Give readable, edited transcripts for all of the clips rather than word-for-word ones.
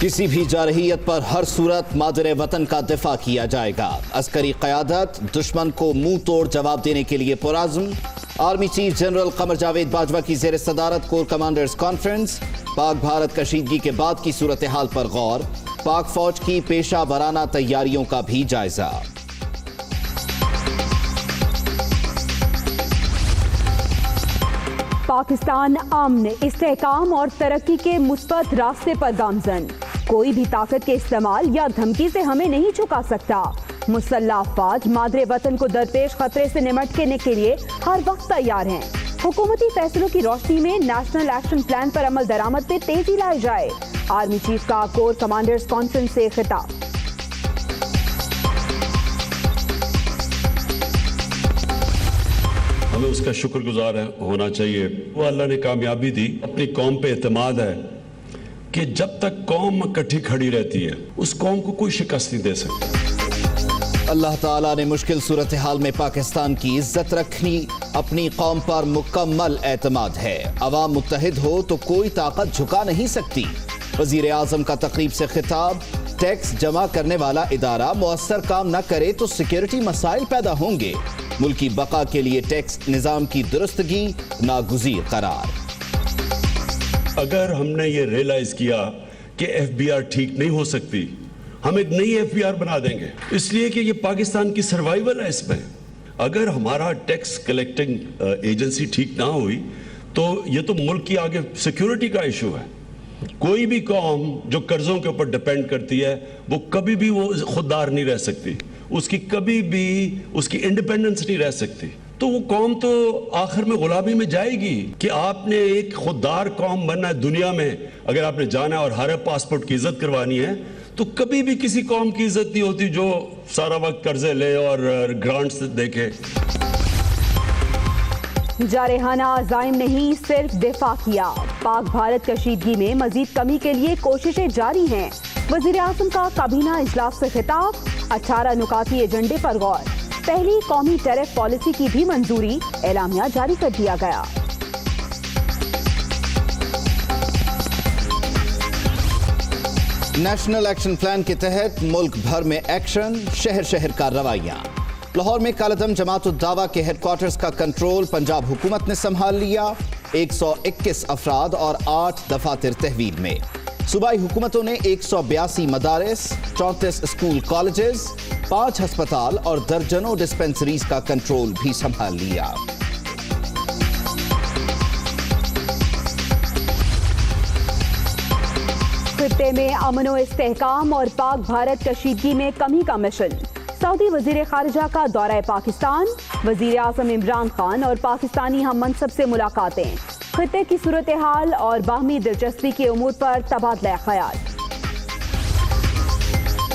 किसी भी जारहियत पर हर सूरत मादरे वतन का दिफा किया जाएगा। अस्करी क़यादत दुश्मन को मुंह तोड़ जवाब देने के लिए पुरअज़्म। Army chief general Qamar Javed Bajwa की ज़ेर सदारत core commanders conference. Pak Bharat कशीदगी के बाद की सूरत हाल पर गौर। पाक फौज की पेशा वराना तैयारियों का भी जायजा। पाकिस्तान अमन, इस्तेहकाम और तरक्की के मुस्बत रास्ते पर गामजन। कोई भी ताकत के इस्तेमाल या धमकी से हमें नहीं चुका सकता। मुसल्लह अफवाज मादरे वतन को दरपेश खतरे से निमटने के लिए हर वक्त तैयार हैं। हुकूमती फैसलों की रोशनी में नेशनल एक्शन प्लान पर अमल दरामद पे तेजी लाई जाए। आर्मी चीफ का कोर कमांडर्स कॉन्फ्रेंस से खिताब। हमें उसका शुक्रगुजार होना चाहिए। वो अल्लाह ने कामयाबी दी। अपनी कौम पे एतमाद है कि जब तक कौम इकट्ठी खड़ी रहती है उस कौम को कोई शिकस्त नहीं दे सकता। अल्लाह ताला ने मुश्किल सूरत हाल में पाकिस्तान की इज्जत रखनी। अपनी कौम पर मुकम्मल एतमाद है। अवाम मुत्तहिद हो तो कोई ताकत झुका नहीं सकती। वजीर आजम का तकरीब से खिताब। टैक्स जमा करने वाला इदारा मुअस्सर काम न करे तो सिक्योरिटी मसाइल पैदा होंगे। मुल्की बका के लिए टैक्स निज़ाम की दुरुस्तगी नागुज़ीर करार। अगर हमने ये रियलाइज किया कि FBR ठीक नहीं हो सकती, हम एक नई FBR बना देंगे, इसलिए कि ये पाकिस्तान की सर्वाइवल है। इसमें अगर हमारा टैक्स कलेक्टिंग एजेंसी ठीक ना हुई तो ये तो मुल्क की आगे सिक्योरिटी का इशू है। कोई भी कौम जो कर्जों के ऊपर डिपेंड करती है वो कभी भी वो खुददार नहीं रह सकती। उसकी कभी भी उसकी इंडिपेंडेंस नहीं रह सकती। तो वो कौम तो आखिर में गुलामी में जाएगी। कि आपने एक खुददार कौम बनना है दुनिया में, अगर आपने जाना है और हर पासपोर्ट की इज्जत करवानी है तो कभी भी किसी कौम की इज्जत नहीं होती जो सारा वक्त कर्जे ले और ग्रांट्स देखे। जारहाना अज़ाइम नहीं, सिर्फ दिफा किया। पाक भारत कशीदगी में मजीद कमी के लिए कोशिशें जारी हैं। वज़ीर आज़म का काबीना इजलास से खिताब। 18 नुकाती एजेंडे पर गौर। पहली कौमी टैरिफ पॉलिसी की भी मंजूरी। एलामिया जारी कर दिया गया। नेशनल एक्शन प्लान के तहत मुल्क भर में एक्शन। शहर शहर का रवैया। लाहौर में कालदम जमात उद दावा के हेडक्वार्टर्स का कंट्रोल पंजाब हुकूमत ने संभाल लिया। 121 अफराद और 8 दफातर तहवील में। सूबाई हुकूमतों ने 182 मदारिस, 34 स्कूल कॉलेजेस, 5 हस्पताल और दर्जनों डिस्पेंसरीज का कंट्रोल भी संभाल लिया। खित्ते में अमन व इस्तेहकाम और पाक भारत कशीदगी में कमी का मिशन। सऊदी वजीर खारिजा का दौरा पाकिस्तान। वजीर आज़म इमरान खान और पाकिस्तानी हम मनसब से मुलाकातें। खित्ते की सूरत हाल और बाहमी दिलचस्पी के उमूर पर तबादला ख्याल।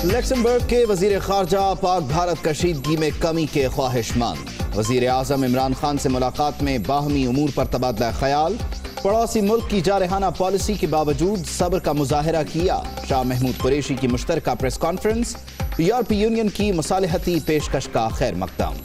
लक्समबर्ग के वजीर खारजा पाक भारत कशीदगी में कमी के ख्वाहिशमंद। वजीर आज़म इमरान खान से मुलाकात में बाहमी उमूर पर तबादला ख्याल। पड़ोसी मुल्क की जारहाना पॉलिसी के बावजूद सब्र का मुजाहिरा किया। शाह महमूद कुरैशी की मुश्तरका प्रेस कॉन्फ्रेंस। यूरोपीय यूनियन की मुसालहती पेशकश का खैर मकदम।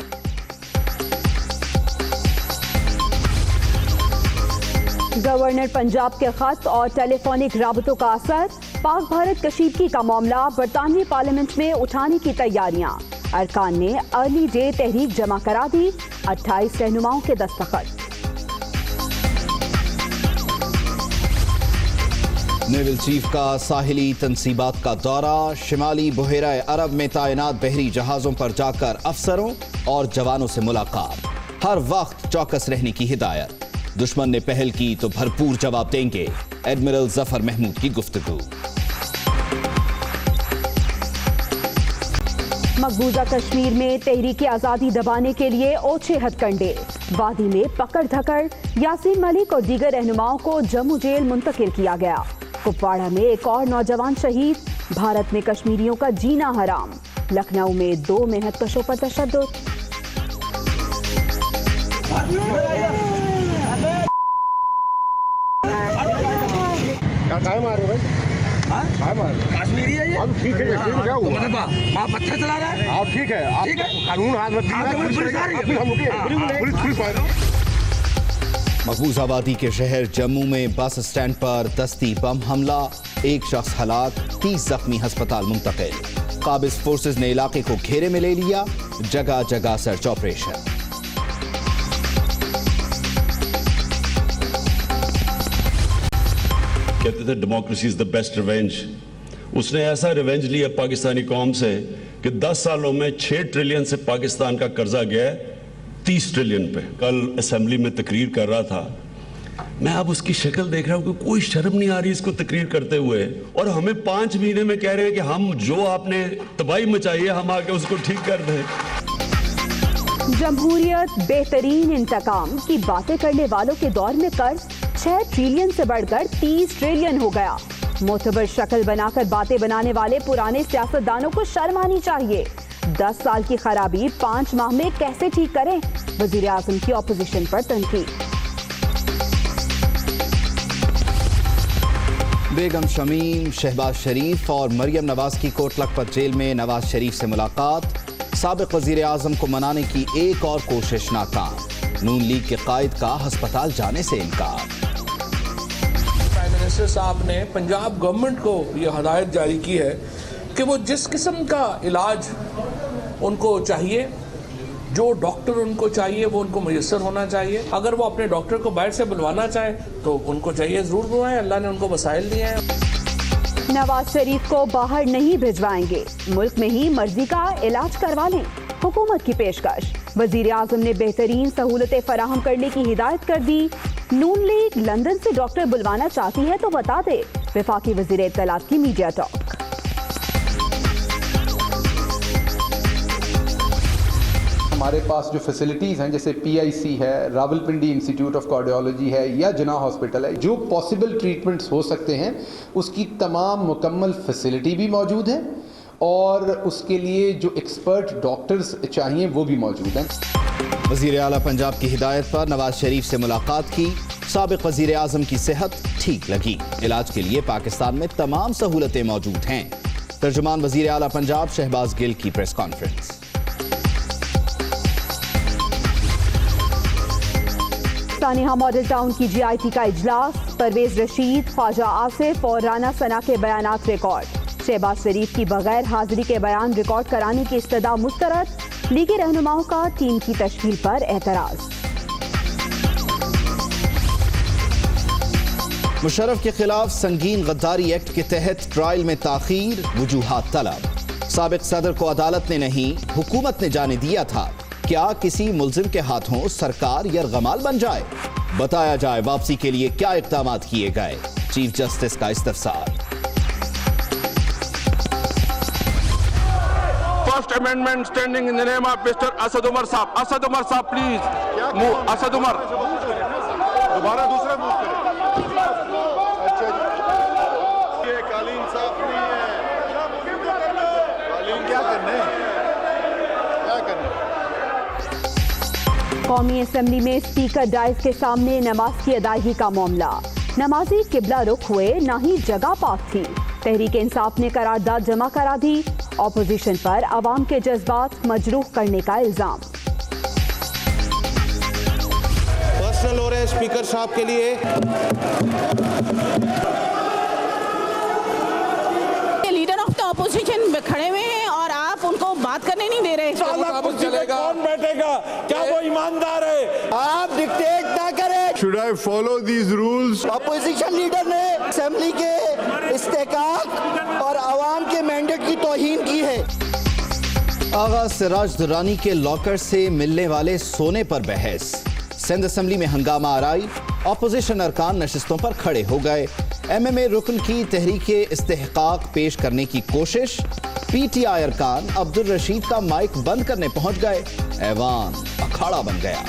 गवर्नर पंजाब के खत और टेलीफोनिक राबतों का असर। पाक भारत कशीदगी का मामला बरतानवी पार्लियामेंट में उठाने की तैयारियां। अरकान ने अर्ली डे तहरीक जमा करा दी। 28 रहनुमाओं के दस्तखत। नेवल चीफ का साहिली तनसीबात का दौरा। शिमाली बहेरा अरब में तैनात बहरी जहाजों पर जाकर अफसरों और जवानों से मुलाकात। हर वक्त चौकस रहने की हिदायत। दुश्मन ने पहल की तो भरपूर जवाब देंगे। एडमिरल जफर महमूद की गुफ्तगू। मकबूजा कश्मीर में तहरीक आज़ादी दबाने के लिए ओछे हथकंडे। वादी में पकड़ धकड़। यासीन मलिक और दीगर रहनुमाओं को जम्मू जेल मुंतकिल किया गया। कुपवाड़ा में एक और नौजवान शहीद। भारत में कश्मीरियों का जीना हराम। लखनऊ में 2 मेहनत कशों पर तशद्दुद। कश्मीरी है ये? ठीक है, क्या हुआ? वहाँ पत्थर चला रहा है। आप ठीक है, कानून हाथ में। महफूज आबादी के शहर जम्मू में बस स्टैंड पर दस्ती बम हमला, एक शख्स हलाक, 30 जख्मी अस्पताल मुंतकिल। काबिज फोर्सेज ने इलाके को घेरे में ले लिया, जगह जगह सर्च ऑपरेशन। कहते थे democracy is the best revenge. उसने ऐसा रिवेंज लिया पाकिस्तानी कौम से कि 10 सालों में 6 ट्रिलियन से पाकिस्तान का कर्जा गया 30 ट्रिलियन पे। कल असेंबली में तकरीर कर रहा था, मैं अब उसकी शक्ल देख रहा हूं कि कोई शर्म नहीं आ रही इसको तकरीर करते हुए, और हमें 5 महीने में कह रहे हैं कि हम जो आपने तबाही मचाई है हम आके उसको ठीक कर दें। जमहूरियत बेहतरीन इंतकाम की बातें करने वालों के दौर में कर्ज 6 ट्रिलियन से बढ़कर 30 ट्रिलियन हो गया। मोतबर शक्ल बनाकर बातें बनाने वाले पुराने सियासतदानों को शर्म आनी चाहिए। 10 साल की खराबी 5 माह में कैसे ठीक करें? वजीर आजम की ऑपोजिशन पर तनकीद। बेगम शमीम, शहबाज शरीफ और मरियम नवाज की कोट लखपत जेल में नवाज शरीफ से मुलाकात, साबिक वजीर आजम को मनाने की एक और कोशिश नाकाम। नून लीग के कायद का हस्पताल जाने से इनकार। प्राइम मिनिस्टर साहब ने पंजाब गवर्नमेंट को यह हदायत जारी की है कि वो जिस किस्म का इलाज उनको चाहिए, जो डॉक्टर उनको चाहिए वो उनको मुयस्सर होना चाहिए। अगर वो अपने डॉक्टर को बाहर से बुलवाना चाहे तो उनको चाहिए ज़रूर बुलवाएं, अल्लाह ने उनको वसाइल दिए हैं। नवाज शरीफ को बाहर नहीं भिजवाएंगे, मुल्क में ही मर्जी का इलाज करवा लें, हुकूमत की पेशकश। वजीर आजम ने बेहतरीन सहूलतें फराहम करने की हिदायत कर दी। नून लीग लंदन से डॉक्टर बुलवाना चाहती है तो बता दे, वफाकी वजीर इत्तलात की मीडिया टॉक। हमारे पास जो फैसिलिटीज़ हैं जैसे PIC है, रावलपिंडी इंस्टीट्यूट ऑफ कार्डियोलॉजी है या जिन्ना हॉस्पिटल है, जो पॉसिबल ट्रीटमेंट्स हो सकते हैं उसकी तमाम मुकम्मल फैसिलिटी भी मौजूद है और उसके लिए जो एक्सपर्ट डॉक्टर्स चाहिए वो भी मौजूद हैं। वजीर आला पंजाब की हिदायत पर नवाज शरीफ से मुलाकात की, साबिक वजीर आजम की सेहत ठीक लगी, इलाज के लिए पाकिस्तान में तमाम सहूलतें मौजूद हैं। तर्जुमान वजीर आला पंजाब शहबाज गिल की प्रेस कॉन्फ्रेंस। सानिहा मॉडल टाउन की GIT का इजलास, परवेज रशीद, ख्वाजा आसिफ और राना सना के बयानात रिकॉर्ड। शहबाज शरीफ की बगैर हाजिरी के बयान रिकॉर्ड कराने की इस्तदा मुस्तरद, लीगी रहनुमाओं का टीम की तश्कील पर एतराज। मुशर्रफ के खिलाफ संगीन गद्दारी एक्ट के तहत ट्रायल में ताखीर, वजूहात तलब। साबिक सदर को अदालत ने नहीं हुकूमत ने जाने दिया था, क्या किसी मुल्जिम के हाथों सरकार यरगमाल बन जाए? बताया जाए वापसी के लिए क्या इक़दामात किए गए? चीफ जस्टिस का इस्तफसार। First amendment standing in the name of Mr. Asad Umar Saab. Asad Umar Saab, please move. Asad Umar. दोबारा दूसरा मूव करें। अच्छा जी, ये कालीन साफ नहीं है। कालीन क्या करने? क्या करने? कौमी असेंबली में स्पीकर डाइस के सामने नमाज की अदायगी का मामला। नमाजी किबला रुख हुए, ना ही जगह पाक थी। तहरीक इंसाफ ने करारदाद जमा करा दी। ऑपोजिशन पर अवाम के जज्बात मजरूह करने का इल्जाम। पर्सनल हो रहे हैं स्पीकर साहब के लिए। लीडर ऑफ द ऑपोजिशन खड़े हुए हैं और आप उनको बात करने नहीं दे रहे। कौन बैठेगा? क्या वो ईमानदार है? आप डिक्टेट ना करें। Should I follow these rules? Opposition leader ने असेंबली के इस्तेकाक और आवाम के मैंडेट की तौहीन की है। आगा सिराज दुरानी के लॉकर से मिलने वाले सोने पर बहस। सिंध असेंबली में हंगामा आराई, ऑपोजिशन अरकान नशिस्तों पर खड़े हो गए। MMA रुकन की तहरीके इस्तेहकाक पेश करने की कोशिश। PTI अरकान अब्दुल रशीद का माइक बंद करने पहुंच गए। ऐवान अखाड़ा बन गया।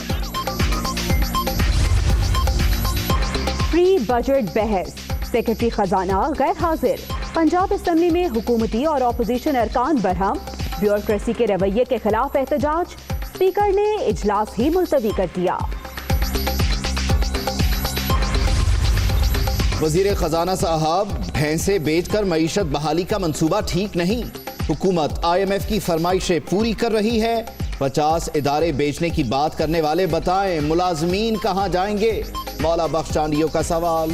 प्री बजट बहस, सेक्रेटरी खजाना गैर हाजिर। पंजाब असेंबली में हुकूमती और ऑपोजिशन अरकान बरहम। ब्यूरोक्रेसी के रवैये के खिलाफ एहतजाज। स्पीकर ने इजलास ही मुलतवी कर दिया। वजीर खजाना साहब, भैंसे बेचकर मईशत बहाली का मंसूबा ठीक नहीं। हुकूमत IMF की फरमाइशें पूरी कर रही है, 50 ادارے بیچنے کی بات کرنے والے بتائیں ملازمین کہاں جائیں گے؟ مولا بخش چانڈیوں کا سوال۔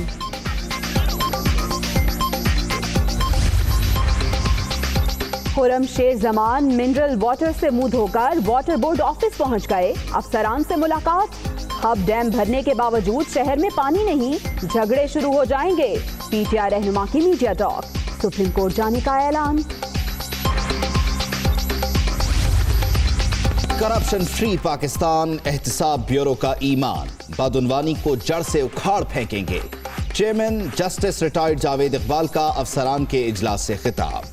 خرم شیر زمان منرل واٹر سے منہ دھو کر واٹر بورڈ آفس پہنچ گئے، افسران سے ملاقات۔ ہب ڈیم بھرنے کے باوجود شہر میں پانی نہیں، جھگڑے شروع ہو جائیں گے، پی ٹی آئی رہنما کی میڈیا ٹاک، سپریم کورٹ جانے کا اعلان۔ کرپشن فری پاکستان احتساب بیورو کا ایمان، بدعنوانی کو جڑ سے اکھاڑ پھینکیں گے، chairman justice retired Javed Iqbal کا افسران کے اجلاس سے خطاب۔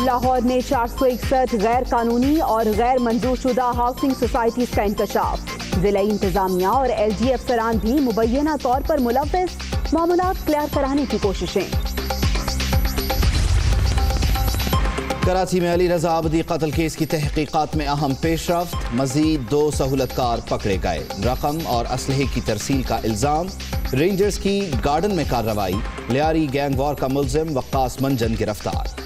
لاہور میں 461 غیر قانونی اور غیر منظور شدہ ہاؤسنگ سوسائٹیز کا انکشاف، ضلعی انتظامیہ اور ایل جی افسران بھی مبینہ طور پر ملوث، معاملات کلیئر کرانے کی کوششیں۔ کراچی میں علی رضا عابدی قتل کیس کی تحقیقات میں اہم پیش رفت، مزید 2 سہولت کار پکڑے گئے، رقم اور اسلحے کی ترسیل کا الزام، رینجرز کی گارڈن میں کارروائی، لیاری گینگ وار کا ملزم وقاص منجن گرفتار۔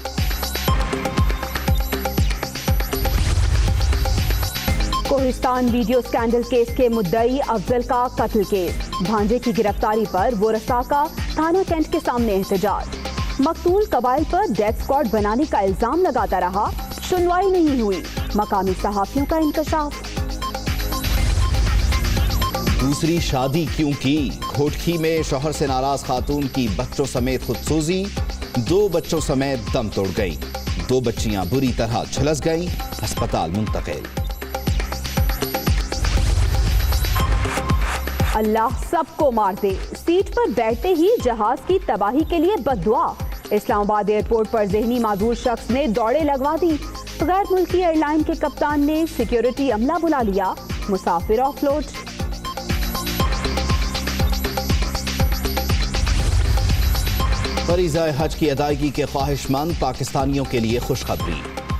کوہستان ویڈیو سکینڈل کیس کے مدعی افضل کا قتل کیس، بھانجے کی گرفتاری پر ورثاء کا تھانہ کینٹ کے سامنے احتجاج، مقتول قبائل پر ڈیتھ اسکواڈ بنانے کا الزام لگاتا رہا، سنوائی نہیں ہوئی، مقامی صحافیوں کا انکشاف۔ دوسری شادی کیوں کی؟ گھوٹکی میں شوہر سے ناراض خاتون کی بچوں سمیت خودسوزی، 2 بچوں سمیت دم توڑ گئی، 2 بچیاں بری طرح جھلس گئیں، ہسپتال منتقل۔ اللہ سب کو مار دے، سیٹ پر بیٹھتے ہی جہاز کی تباہی کے لیے بد دعا، اسلام آباد ایئرپورٹ پر ذہنی معذور شخص نے دوڑیں لگوا دی، غیر ملکی ایئر لائن کے کپتان نے سیکیورٹی عملہ بلا لیا، مسافر آف لوڈ۔ فریضہ حج کی ادائیگی کے خواہش مند پاکستانیوں کے لیے خوشخبری،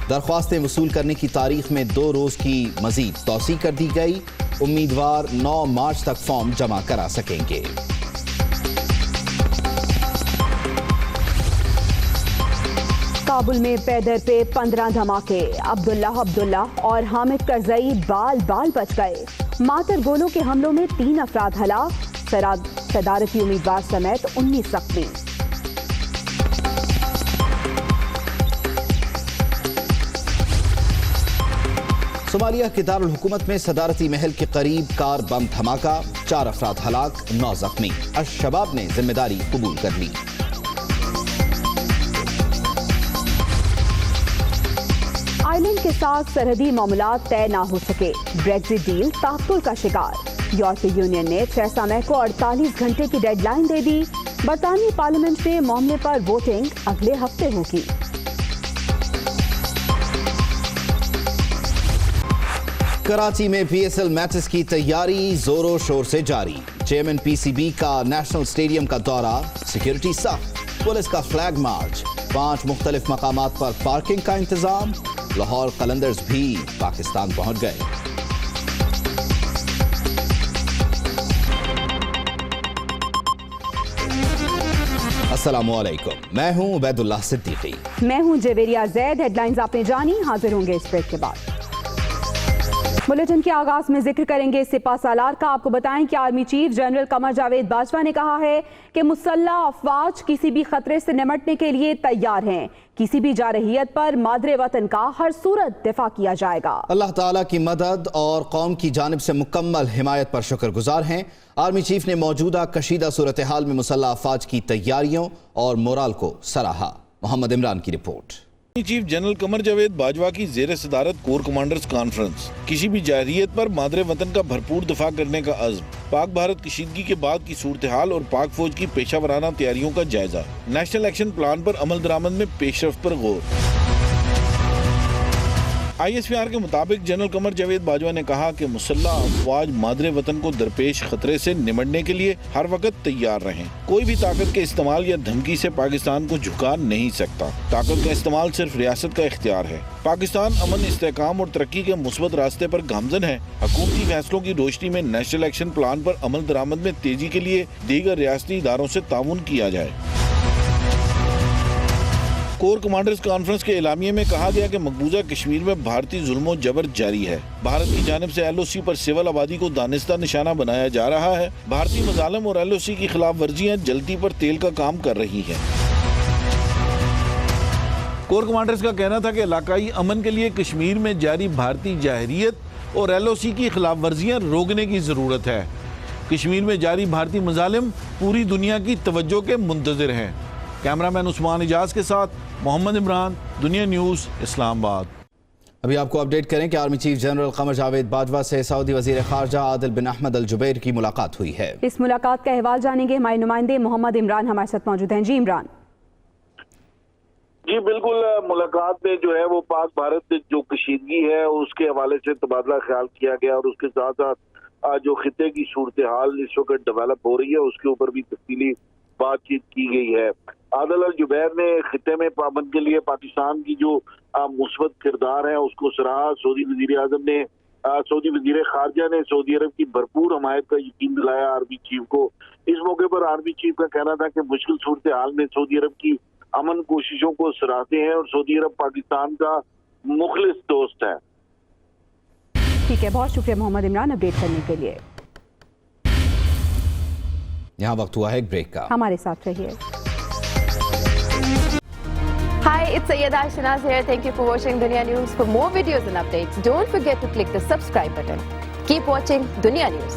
درخواستیں وصول کرنے کی تاریخ میں 2 روز کی مزید توسیع کر دی گئی، امیدوار 9 مارچ تک فارم جمع کرا سکیں گے۔ کابل میں پیدر پہ 15 دھماکے، عبداللہ اور حامد کرزئی بال بچ گئے، ماتر گولوں کے حملوں میں 3 افراد ہلاک، صدارتی امیدوار سمیت 19 زخمی۔ صومالیہ کے دارالحکومت میں صدارتی محل کے قریب کار بم دھماکہ، 4 افراد ہلاک، 9 زخمی، الشباب نے ذمہ داری قبول کر لی۔ آئرلینڈ کے ساتھ سرحدی معاملات طے نہ ہو سکے، بریگزٹ ڈیل تعطل کا شکار، یورپی یونین نے تھریسا مے کو 48 گھنٹے کی ڈیڈ لائن دے دی، برطانوی پارلیمنٹ میں معاملے پر ووٹنگ اگلے ہفتے ہوگی۔ کراچی میں پی ایس ایل میچز کی تیاری زور و شور سے جاری، چیئرمین پی سی بی کا نیشنل سٹیڈیم کا دورہ، سیکیورٹی سخت، پولیس کا فلیگ مارچ، 5 مختلف مقامات پر پارکنگ کا انتظام، لاہور قلندرز بھی پاکستان پہنچ گئے۔ السلام علیکم، میں ہوں عبید اللہ صدیقی، میں ہوں جویریہ زید۔ ہیڈ لائنز آپ نے جانی، حاضر ہوں گے اس بریک کے بعد۔ بلیٹن کے آغاز میں ذکر کریں گے سپاہ سالار کا۔ آپ کو بتائیں کہ army chief general Qamar Javed Bajwa نے کہا ہے کہ مسلح افواج کسی بھی خطرے سے نمٹنے کے لیے تیار ہیں، کسی بھی جارحیت پر مادر وطن کا ہر صورت دفاع کیا جائے گا۔ اللہ تعالیٰ کی مدد اور قوم کی جانب سے مکمل حمایت پر شکر گزار ہیں۔ آرمی چیف نے موجودہ کشیدہ صورتحال میں مسلح افواج کی تیاریوں اور مورال کو سراہا۔ محمد عمران کی report. Chief general Qamar Javed Bajwa کی زیر صدارت کور کمانڈرز کانفرنس، کسی بھی جارحیت پر مادر وطن کا بھرپور دفاع کرنے کا عزم، پاک بھارت کشیدگی کے بعد کی صورتحال اور پاک فوج کی پیشہ ورانہ تیاریوں کا جائزہ، نیشنل ایکشن پلان پر عمل درآمد میں پیش رفت پر غور۔ آئی ایس پی آر کے مطابق جنرل قمر جاوید باجوہ نے کہا کہ مسلح افواج مادر وطن کو درپیش خطرے سے نمٹنے کے لیے ہر وقت تیار رہیں، کوئی بھی طاقت کے استعمال یا دھمکی سے پاکستان کو جھکا نہیں سکتا، طاقت کا استعمال صرف ریاست کا اختیار ہے۔ پاکستان امن، استحکام اور ترقی کے مثبت راستے پر گامزن ہے۔ حکومتی فیصلوں کی روشنی میں نیشنل ایکشن پلان پر عمل درآمد میں تیزی کے لیے دیگر ریاستی اداروں سے تعاون کیا جائے۔ کور کمانڈرز کانفرنس کے اعلامیے میں کہا گیا کہ مقبوضہ کشمیر میں بھارتی ظلم و جبر جاری ہے. بھارت کی جانب سے LOC پر سول آبادی کو دانستہ نشانہ بنایا جا رہا ہے. بھارتی مظالم اور LOC کی خلاف ورزیاں جلتی پر تیل کا کام کر رہی ہیں. کور کمانڈرز کا کہنا تھا کہ علاقائی امن کے لیے کشمیر میں جاری بھارتی جارحیت اور LOC کی خلاف ورزیاں روکنے کی ضرورت ہے. کشمیر میں جاری بھارتی مظالم پوری دنیا کی توجہ کے منتظر ہیں. کیمرامین عثمان اجاز کے ساتھ محمد عمران، دنیا نیوز، اسلام آباد. ابھی آپ کو اپڈیٹ کریں کہ army chief general Qamar Javed Bajwa سے سعودی وزیر خارجہ عادل بن احمد الجبیر کی ملاقات ہوئی ہے. اس ملاقات کا احوال جانیں گے ہمارے نمائندے محمد عمران ہمارے ساتھ موجود ہیں. جی عمران. جی بالکل، ملاقات میں جو ہے وہ پاک بھارت جو کشیدگی ہے اس کے حوالے سے تبادلہ خیال کیا گیا اور اس کے ساتھ ساتھ جو خطے کی صورتحال اس وقت ڈیولپ ہو رہی ہے اس کے اوپر بھی تفصیلی بات چیت کی گئی ہے. عادل الجبیر نے خطے میں پابند کے لیے پاکستان کی جو مثبت کردار ہے اس کو سراہا. سعودی وزیر اعظم نے سعودی وزیر خارجہ نے سعودی عرب کی بھرپور حمایت کا یقین دلایا آرمی چیف کو. اس موقع پر آرمی چیف کا کہنا تھا کہ مشکل صورتحال میں سعودی عرب کی امن کوششوں کو سراہتے ہیں اور سعودی عرب پاکستان کا مخلص دوست ہے. ٹھیک ہے، بہت شکریہ محمد عمران اپڈیٹ کرنے کے لیے. یہاں وقت ہوا ہے ایک بریک کا، ہمارے ساتھ رہیے. Hi, it's Sayyeda Shanaz here. Thank you for watching Dunya News. For more videos and updates, don't forget to click the subscribe button. Keep watching Dunya News.